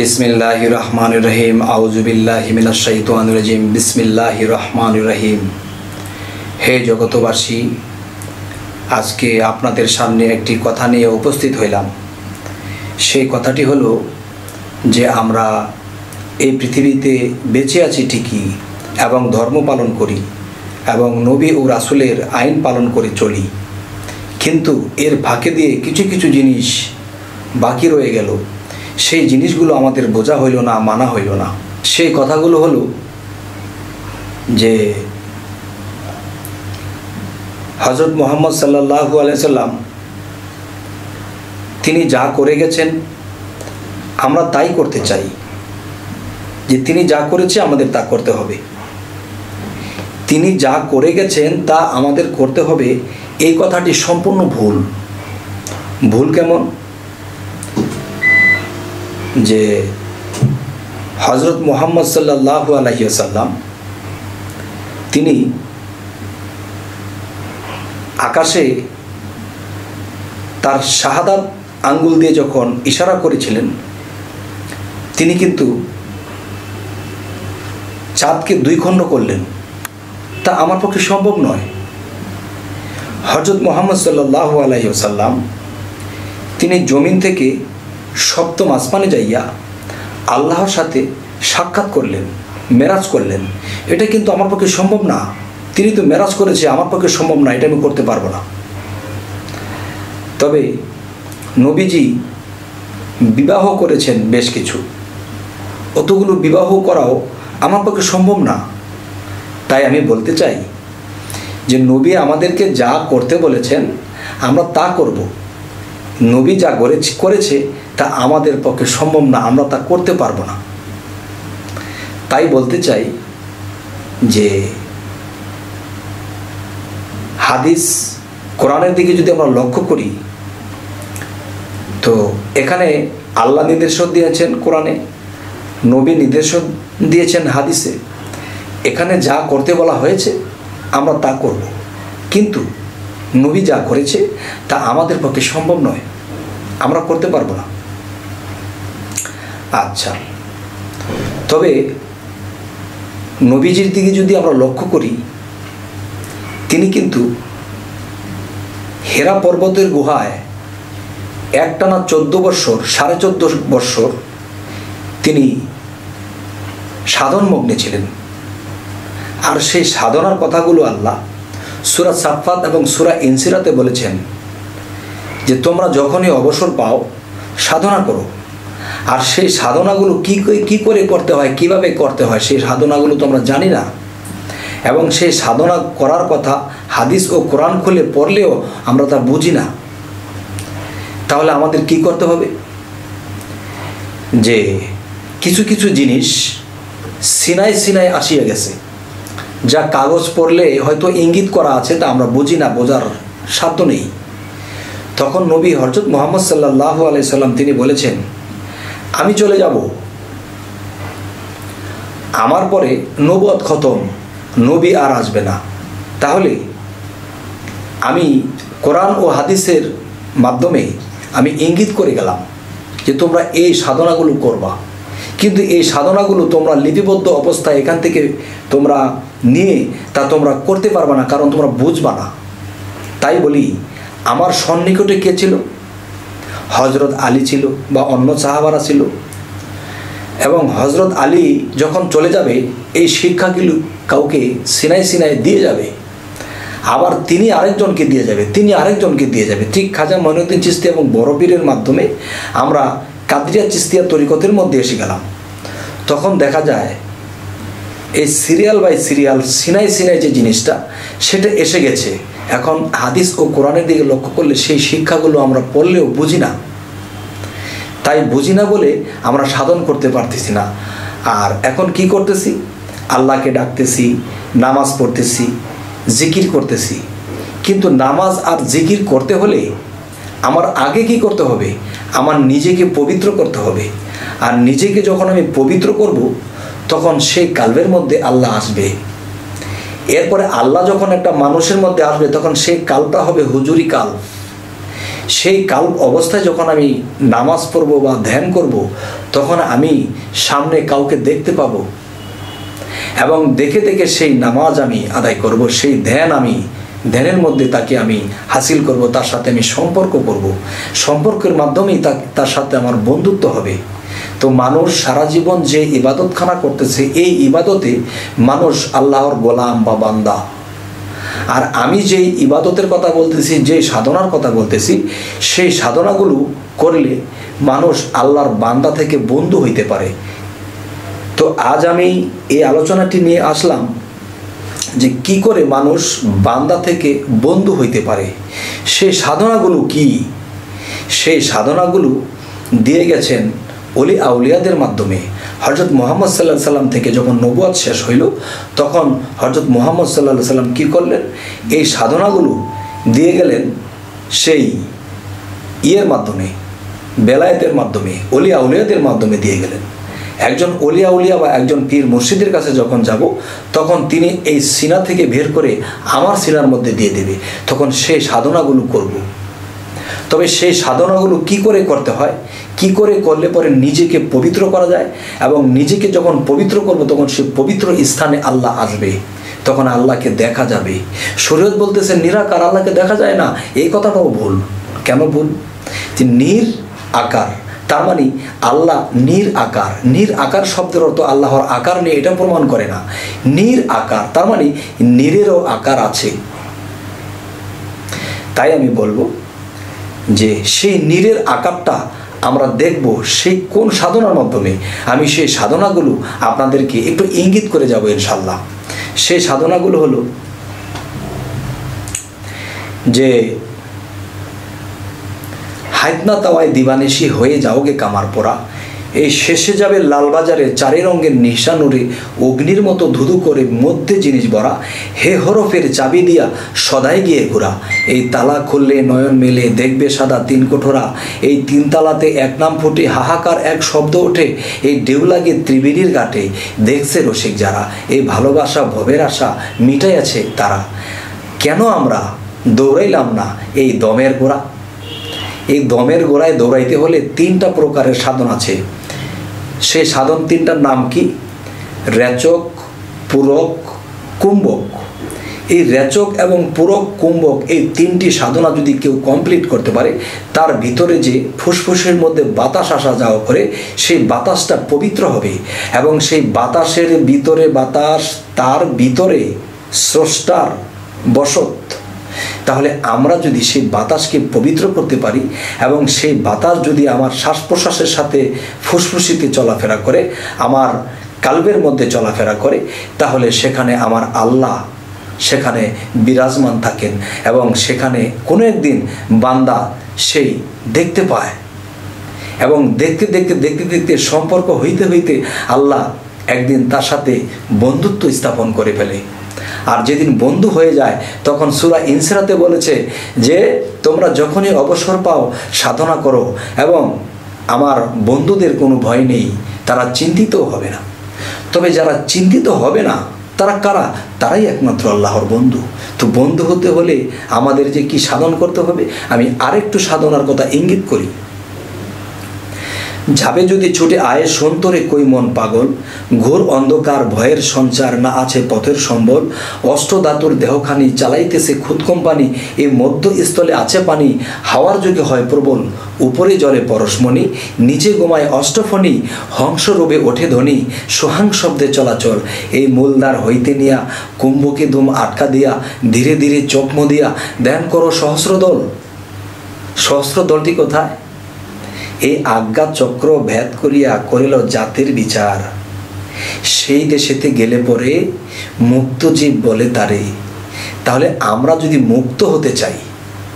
বিসমিল্লাহির রহমানির রহিম। আউযু বিল্লাহি মিনাশ শাইতানির রাজিম। বিসমিল্লাহির রহমানির রহিম। হে জগতবাসী, আজকে আপনাদের সামনে একটি কথা নিয়ে উপস্থিত হইলাম। সেই কথাটি হলো যে আমরা এই পৃথিবীতে বেঁচে আছি ঠিকই, এবং ধর্ম পালন করি এবং নবী ও রাসূলের আইন পালন করে চলি, কিন্তু এর ফাঁকে দিয়ে কিছু কিছু জিনিস বাকি রয়ে গেল। সেই জিনিসগুলো আমাদের বোঝা হইল না, মানা হইল না। সেই কথাগুলো হলো যে হযরত মুহাম্মদ সাল্লাল্লাহু আলাইহি সাল্লাম তিনি যা করে গেছেন আমরা তাই করতে চাই, যে তিনি যা করেছে আমাদের তা করতে হবে। তিনি যা করে গেছেন তা আমাদের করতে হবে, এই কথাটি সম্পূর্ণ ভুল। ভুল কেমন? যে হযরত মুহাম্মদ সাল্লাল্লাহু আলাইহি ওয়াসাল্লাম তিনি আকাশে তার শাহাদাত আঙ্গুল দিয়ে যখন ইশারা করেছিলেন, তিনি কিন্তু চাঁদকে দুই খণ্ড করলেন। তা আমার পক্ষে সম্ভব নয়। হযরত মুহাম্মদ সাল্লাল্লাহু আলাইহি ওয়াসাল্লাম তিনি জমিন থেকে সপ্তম আসমানে যাইয়া আল্লাহর সাথে সাক্ষাৎ করলেন, মেরাজ করলেন। এটা কিন্তু আমার পক্ষে সম্ভব না। তিনি তো মেরাজ করেছে, আমার পক্ষে সম্ভব না, এটা আমি করতে পারবো না। তবে নবীজি বিবাহ করেছেন বেশ কিছু, অতগুলো বিবাহ করাও আমার পক্ষে সম্ভব না। তাই আমি বলতে চাই যে নবী আমাদেরকে যা করতে বলেছেন আমরা তা করব। নবী যা করেছে তা আমাদের পক্ষে সম্ভব না, আমরা তা করতে পারবো না। তাই বলতে চাই যে হাদিস কোরআনের দিকে যদি আমরা লক্ষ্য করি, তো এখানে আল্লাহ নির্দেশন দিয়েছেন কোরআনে, নবী নির্দেশন দিয়েছেন হাদিসে। এখানে যা করতে বলা হয়েছে আমরা তা করব, কিন্তু নবী যা করেছে তা আমাদের পক্ষে সম্ভব নয়, আমরা করতে পারবো না। আচ্ছা, তবে নবীজির দিকে যদি আমরা লক্ষ্য করি, তিনি কিন্তু হেরা পর্বতের গুহায় একটানা 14 বৎসর, 14.5 বৎসর তিনি সাধনমগ্নে ছিলেন। আর সেই সাধনার কথাগুলো আল্লাহ সূরা সাফফাত এবং সূরা ইনসিরাতে বলেছেন যে তোমরা যখনই অবসর পাও সাধনা করো। আর সেই সাধনাগুলো কি করে করতে হয়, কিভাবে করতে হয়, সেই সাধনাগুলো তো আমরা জানি না। এবং সেই সাধনা করার কথা হাদিস ও কোরআন খুলে পড়লেও আমরা তা বুঝি না। তাহলে আমাদের কি করতে হবে? যে কিছু কিছু জিনিস সিনায় সিনায় আসিয়া গেছে, যা কাগজ পড়লে হয়তো ইঙ্গিত করা আছে, তা আমরা বুঝি না, বোঝার সাধ্য নেই। তখন নবী হযরত মুহাম্মদ সাল্লাল্লাহু আলাইহি সাল্লাম তিনি বলেছেন, আমি চলে যাব, আমার পরে নবুয়ত খতম, নবী আর আসবে না। তাহলে আমি কোরআন ও হাদিসের মাধ্যমে আমি ইঙ্গিত করে গেলাম যে তোমরা এই সাধনাগুলো করবা, কিন্তু এই সাধনাগুলো তোমরা লিপিবদ্ধ অবস্থায় এখান থেকে তোমরা নিয়ে তা তোমরা করতে পারবা না, কারণ তোমরা বুঝবা না। তাই বলি, আমার সন্নিকটে কে ছিল? হযরত আলী ছিল বা অন্য সাহাবারা ছিল। এবং হযরত আলী যখন চলে যাবে, এই শিক্ষাগুলো কাউকে সিনায় সিনায় দিয়ে যাবে, আবার তিনি আরেকজনকে দিয়ে যাবে, তিনি আরেকজনকে দিয়ে যাবে। ঠিক খাজা মঈনুদ্দিন চিশতি এবং বড় পীরের মাধ্যমে আমরা কাদরিয়া চিশতিয়া তরিকতের মধ্যে এসে গেলাম। তখন দেখা যায় এই সিরিয়াল বাই সিরিয়াল সিনাই সিনাই যে জিনিসটা, সেটা এসে গেছে। এখন হাদিস ও কোরআনের দিকে লক্ষ্য করলে সেই শিক্ষাগুলো আমরা পড়লেও বুঝি না। তাই বুঝি না বলে আমরা সাধন করতে পারতেছি না। আর এখন কি করতেছি? আল্লাহকে ডাকতেছি, নামাজ পড়তেছি, জিকির করতেছি। কিন্তু নামাজ আর জিকির করতে হলে আমার আগে কি করতে হবে? আমার নিজেকে পবিত্র করতে হবে। আর নিজেকে যখন আমি পবিত্র করব, তখন সেই কালবের মধ্যে আল্লাহ আসবে। এরপরে আল্লাহ যখন একটা মানুষের মধ্যে আসবে, তখন সেই কালটা হবে হুজুরি কাল। সেই কাল্প অবস্থায় যখন আমি নামাজ পড়ব বা ধ্যান করব, তখন আমি সামনে কাউকে দেখতে পাবো এবং দেখে দেখে সেই নামাজ আমি আদায় করব, সেই ধ্যানের মধ্যে তাকে আমি হাসিল করব, তার সাথে আমি সম্পর্ক করব, সম্পর্কের মাধ্যমেই তার সাথে আমার বন্ধুত্ব হবে। তো মানুষ সারা জীবন যে ইবাদতখানা করতেছে, এই ইবাদতে মানুষ আল্লাহর গোলাম বা বান্দা। আর আমি যেই ইবাদতের কথা বলতেছি, যে সাধনার কথা বলতেছি, সেই সাধনাগুলো করলে মানুষ আল্লাহর বান্দা থেকে বন্ধু হইতে পারে। তো আজ আমি এই আলোচনাটি নিয়ে আসলাম যে কি করে মানুষ বান্দা থেকে বন্ধু হইতে পারে, সেই সাধনাগুলো কি। সেই সাধনাগুলো দিয়ে গেছেন ওলি আউলিয়াদের মাধ্যমে। হযরত মুহাম্মদ সাল্লাল্লাহু আলাইহি সাল্লাম থেকে যখন নবুয়ত শেষ হইল, তখন হযরত মুহাম্মদ সাল্লাল্লাহু আলাইহি সাল্লাম কী করলেন, এই সাধনাগুলো দিয়ে গেলেন সেই মাধ্যমে, বেলায়েতের মাধ্যমে, ওলি আউলিয়াদের মাধ্যমে দিয়ে গেলেন। একজন ওলি আউলিয়া বা একজন পীর মুর্শিদের কাছে যখন যাব, তখন তিনি এই সিনা থেকে বের করে আমার সিনার মধ্যে দিয়ে দেবে, তখন সেই সাধনাগুলো করব। তবে সেই সাধনাগুলো কি করে করতে হয়, কি করে করলে পরে নিজেকে পবিত্র করা যায়, এবং নিজেকে যখন পবিত্র করব তখন সে পবিত্র স্থানে আল্লাহ আসবে, তখন আল্লাহকে দেখা যাবে। শরীয়ত বলতেছে নিরাকার, আল্লাহকে দেখা যায় না, এই কথাটাও ভুল। কেন ভুল? যে নির আকার, তার মানে আল্লাহ নির আকার। নির আকার শব্দের অর্থ আল্লাহর আকার নেই এটা প্রমাণ করে না। নির আকার তার মানে নিরেরও আকার আছে। তাই আমি বলবো যে সেই নিরের আকারটা আমরা দেখব সেই কোন সাধনার মাধ্যমে। আমি সেই সাধনাগুলো আপনাদেরকে একটু ইঙ্গিত করে যাব ইনশাল্লাহ। সেই সাধনাগুলো হলো যে হাইতনা তাওয়ায় দিবানিশি হয়ে যাওগে কামার পোড়া, এই শেষে যাবে লালবাজারে চারি রঙের নিশানুরে অগ্নির মতো ধুধু করে মধ্যে জিনিস ভরা, হে হরফের চাবি দিয়া সদাই গিয়ে ঘোরা, এই তালা খুললে নয়ন মেলে দেখবে সাদা তিন কোঠরা, এই তিন তালাতে এক নাম ফুটে হাহাকার এক শব্দ ওঠে, এই ঢেউ লাগে ত্রিবেণীর ঘাটে দেখছে রসিক যারা, এই ভালোবাসা ভবের আশা মিটাই আছে তারা। কেন আমরা দৌড়াইলাম না এই দমের গোড়া? এই দমের গোড়ায় দৌড়াইতে হলে তিনটা প্রকারের সাধন আছে। সেই সাধন তিনটার নাম কি? রেচক, পূরক, কুম্ভক। এই রেচক এবং পূরক, কুম্ভক এই তিনটি সাধনা যদি কেউ কমপ্লিট করতে পারে, তার ভিতরে যে ফুসফুসের মধ্যে বাতাস আসা যাওয়া করে, সেই বাতাসটা পবিত্র হবে, এবং সেই বাতাসের ভিতরে বাতাস, তার ভিতরে স্রষ্টার বসত। তাহলে আমরা যদি সেই বাতাসকে পবিত্র করতে পারি, এবং সেই বাতাস যদি আমার শ্বাস প্রশ্বাসের সাথে ফুসফুসিতে চলাফেরা করে, আমার কালবের মধ্যে চলাফেরা করে, তাহলে সেখানে আমার আল্লাহ সেখানে বিরাজমান থাকেন, এবং সেখানে কোনো একদিন বান্দা সেই দেখতে পায়, এবং দেখতে দেখতে দেখতে দেখতে সম্পর্ক হইতে হইতে আল্লাহ একদিন তার সাথে বন্ধুত্ব স্থাপন করে ফেলে। আর যেদিন বন্ধু হয়ে যায়, তখন সূরা ইনসিরাতে বলেছে যে তোমরা যখনই অবসর পাও সাধনা করো, এবং আমার বন্ধুদের কোনো ভয় নেই, তারা চিন্তিতও হবে না। তবে যারা চিন্তিত হবে না তারা কারা? তারাই একমাত্র আল্লাহর বন্ধু। তো বন্ধু হতে হলে আমাদের যে কি সাধন করতে হবে, আমি আরেকটু সাধনার কথা ইঙ্গিত করি। যাবে যদি ছুটে আয়ে সন্তরে কই মন পাগল, ঘোর অন্ধকার ভয়ের সঞ্চার না আছে পথের সম্বল, অষ্টধাতুর দেহখানি চালাইতেছে খুদ কোম্পানি, এই মধ্যস্থলে আছে পানি, হাওয়ার যুগে হয় প্রবল, উপরে জলে পরশমণি, নিচে গোমায় অষ্টফণি, হংসরূপে ওঠে ধ্বনি, সোহাং শব্দে চলাচল, এই মূলদ্বার হইতে নিয়া কুম্ভকে দুম আটকা দিয়া, ধীরে ধীরে চকম দিয়া ধ্যান করো সহস্রদল। সহস্রদলটি কোথায়? এই আজ্ঞা চক্র ভেদ করিয়া করিল জাতির বিচার, সেই দেশেতে গেলে পরে মুক্ত জীব বলে তারে। তাহলে আমরা যদি মুক্ত হতে চাই,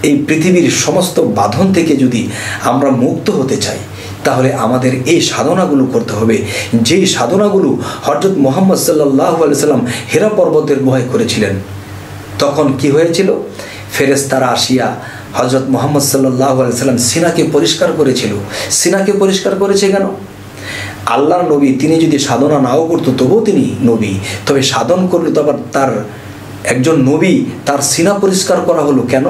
এই পৃথিবীর সমস্ত বাঁধন থেকে যদি আমরা মুক্ত হতে চাই, তাহলে আমাদের এই সাধনাগুলো করতে হবে। যেই সাধনাগুলো হযরত মুহাম্মদ সাল্লাল্লাহু আলাইহি সাল্লাম হেরা পর্বতের গুহায় করেছিলেন। তখন কি হয়েছিল? ফেরেশতারা আসিয়া হযরত মুহাম্মদ সাল্লাল্লাহু আলাইহি সাল্লাম সিনাকে পরিষ্কার করেছিল। সিনাকে পরিষ্কার করেছে কেন? আল্লাহর নবী তিনি যদি সাধনা নাও করতো তবুও তিনি নবী, তবে সাধন করলে তো আবার তার একজন নবী, তার সিনা পরিষ্কার করা হলো কেন?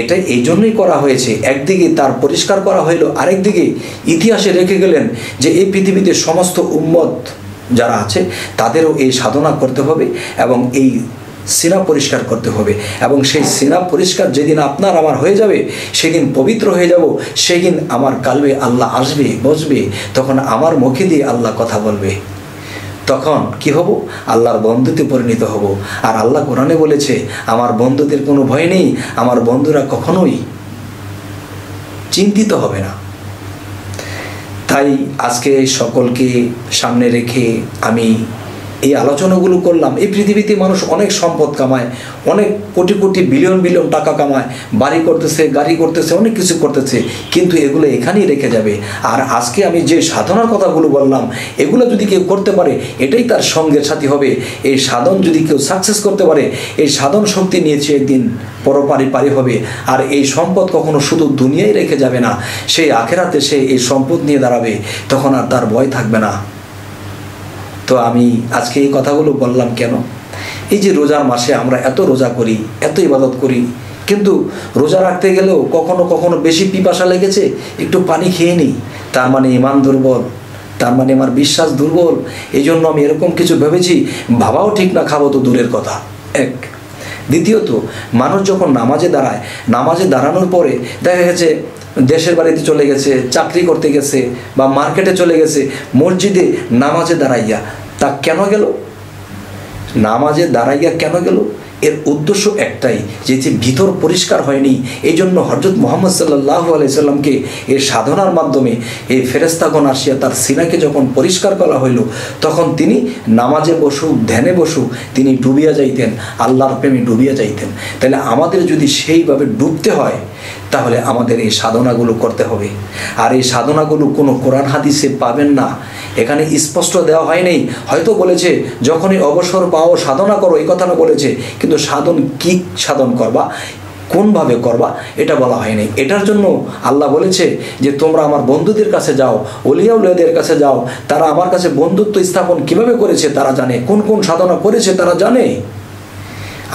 এটা এই জন্যই করা হয়েছে, একদিকে তার পরিষ্কার করা হইল, আরেকদিকে ইতিহাসে রেখে গেলেন যে এই পৃথিবীতে সমস্ত উম্মত যারা আছে তাদেরও এই সাধনা করতে হবে এবং এই সিনা পরিষ্কার করতে হবে। এবং সেই সিনা পরিষ্কার যেদিন আপনার আমার হয়ে যাবে, সেদিন পবিত্র হয়ে যাব, সেদিন আমার কালবে আল্লাহ আসবে, বসবে, তখন আমার মুখে দিয়ে আল্লাহ কথা বলবে। তখন কি হব? আল্লাহর বন্ধুতে পরিণত হব। আর আল্লাহ কোরআনে বলেছে, আমার বন্ধুদের কোনো ভয় নেই, আমার বন্ধুরা কখনোই চিন্তিত হবে না। তাই আজকে সকলকে সামনে রেখে আমি এই আলোচনাগুলো করলাম। এই পৃথিবীতে মানুষ অনেক সম্পদ কামায়, অনেক কোটি কোটি বিলিয়ন বিলিয়ন টাকা কামায়, বাড়ি করতেছে, গাড়ি করতেছে, অনেক কিছু করতেছে, কিন্তু এগুলো এখানেই রেখে যাবে। আর আজকে আমি যে সাধনার কথাগুলো বললাম, এগুলো যদি কেউ করতে পারে, এটাই তার সঙ্গের সাথী হবে। এই সাধন যদি কেউ সাকসেস করতে পারে, এই সাধন শক্তি নিয়েছে একদিন পরপারি পারি হবে। আর এই সম্পদ কখনো শুধু দুনিয়ায় রেখে যাবে না, সেই আখেরাতে সে এই সম্পদ নিয়ে দাঁড়াবে, তখন আর তার ভয় থাকবে না। তো আমি আজকে এই কথাগুলো বললাম কেন? এই যে রোজার মাসে আমরা এত রোজা করি, এত ইবাদত করি, কিন্তু রোজা রাখতে গেলেও কখনো কখনো বেশি পিপাসা লেগেছে, একটু পানি খেয়ে নিই, তার মানে ইমান দুর্বল, তার মানে আমার বিশ্বাস দুর্বল। এই জন্য আমি এরকম কিছু ভেবেছি, ভাবাও ঠিক না, খাবো তো দূরের কথা। এক। দ্বিতীয়ত, মানুষ যখন নামাজে দাঁড়ায়, নামাজে দাঁড়ানোর পরে দেখা গেছে দেশের বাড়িতে চলে গেছে, চাকরি করতে গেছে, বা মার্কেটে চলে গেছে, মসজিদে নামাজে দাঁড়াইয়া তা কেন গেল? নামাজে দাঁড়াইয়া কেন গেল? এর উদ্দেশ্য একটাই, যে ভিতর পরিষ্কার হয়নি। এই জন্য হযরত মুহাম্মদ সাল্লাল্লাহু আলাইহি সাল্লামকে এই সাধনার মাধ্যমে এই ফেরেশতাগণ আসিয়া তার সিনাকে যখন পরিষ্কার করা হইল, তখন তিনি নামাজে বসু, ধ্যানে বসু, তিনি ডুবিয়া যাইতেন, আল্লাহর প্রেমে ডুবিয়া যাইতেন। তাহলে আমাদের যদি সেইভাবে ডুবতে হয়, তাহলে আমাদের এই সাধনাগুলো করতে হবে। আর এই সাধনাগুলো কোনো কোরআন হাদিসে পাবেন না, এখানে স্পষ্ট দেওয়া হয়নি। হয়তো বলেছে যখনই অবসর পাও সাধনা করো, এই কথাটা বলেছে, কিন্তু সাধন কি সাধন করবা, কোনভাবে করবা, এটা বলা হয়নি। এটার জন্য আল্লাহ বলেছে যে তোমরা আমার বন্ধুদের কাছে যাও, ওলিয়া উলিয়াদের কাছে যাও, তারা আমার কাছে বন্ধুত্ব স্থাপন কিভাবে করেছে তারা জানে, কোন কোন সাধনা করেছে তারা জানে।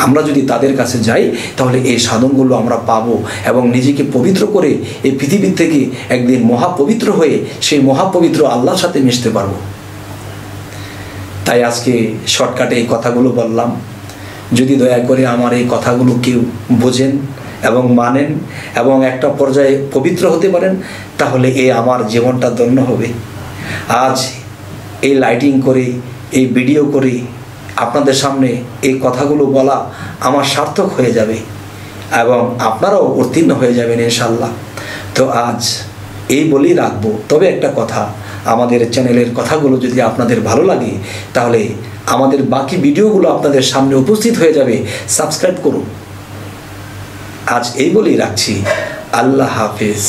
আমরা যদি তাদের কাছে যাই, তাহলে এই সাধনগুলো আমরা পাবো এবং নিজেকে পবিত্র করে এই পৃথিবীর থেকে একদিন মহাপবিত্র হয়ে সেই মহাপবিত্র আল্লাহর সাথে মিশতে পারবো। তাই আজকে শর্টকাটে এই কথাগুলো বললাম। যদি দয়া করে আমার এই কথাগুলো কেউ বোঝেন এবং মানেন এবং একটা পর্যায়ে পবিত্র হতে পারেন, তাহলে এই আমার জীবনটা ধন্য হবে। আজ এই লাইটিং করে, এই ভিডিও করে আপনাদের সামনে এই কথাগুলো বলা আমার সার্থক হয়ে যাবে এবং আপনারাও উত্তীর্ণ হয়ে যাবেন ইনশাল্লাহ। তো আজ এই বলেই রাখবো। তবে একটা কথা, আমাদের চ্যানেলের কথাগুলো যদি আপনাদের ভালো লাগে, তাহলে আমাদের বাকি ভিডিওগুলো আপনাদের সামনে উপস্থিত হয়ে যাবে, সাবস্ক্রাইব করুন। আজ এই বলেই রাখছি। আল্লাহ হাফেজ।